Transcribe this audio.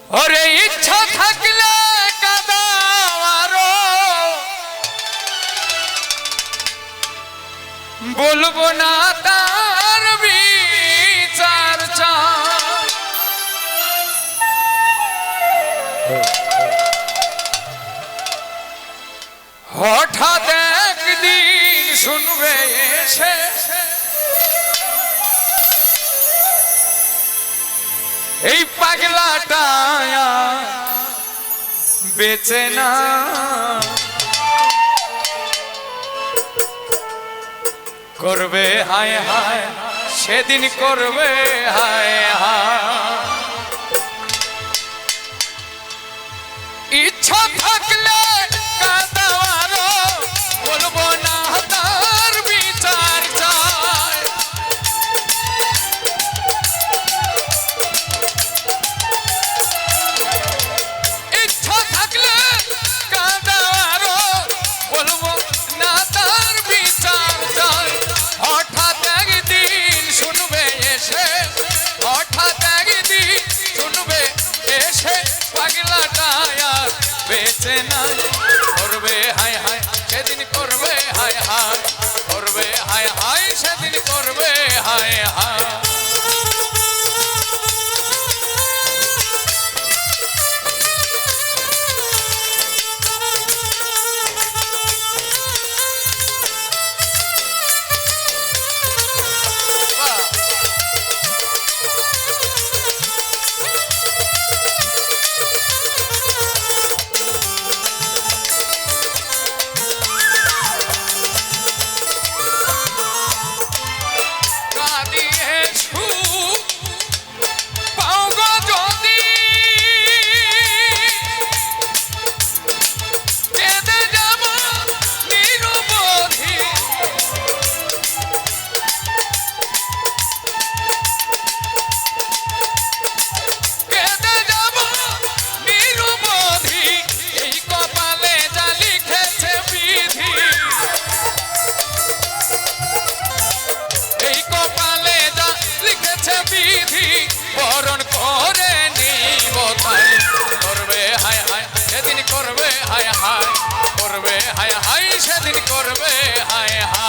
ওরে ইচ্ছা থাকলে কাঁদাও আরো, বলবো না তার বিচার চাই। হঠাৎ একদিন শুনবে এসে এই পাগলাটা বেঁচে না, করবে হায় হায় সেদিন করবে হায় হায়। ইচ্ছা থাকলে কাঁদাও আরো, বলবো না তার বিচার চাই। ইচ্ছা থাকলে কাঁদাও আরো, বলবো না তার বিচার চাই। হঠাৎ একদিন শুনবে এসে, হঠাৎ একদিন শুনবে এসে পাগলাটা আর বেঁচে নাই, করবে হায় হায় সেদিন করবে হায় হায়, করবে হায় হায় সেদিন করবে হায় হায়। বরণ করে নিব তাই, করবে হায় হায় সেদিন করবে হায় হায়, করবে হায় হায় সেদিন করবে হায় হায়।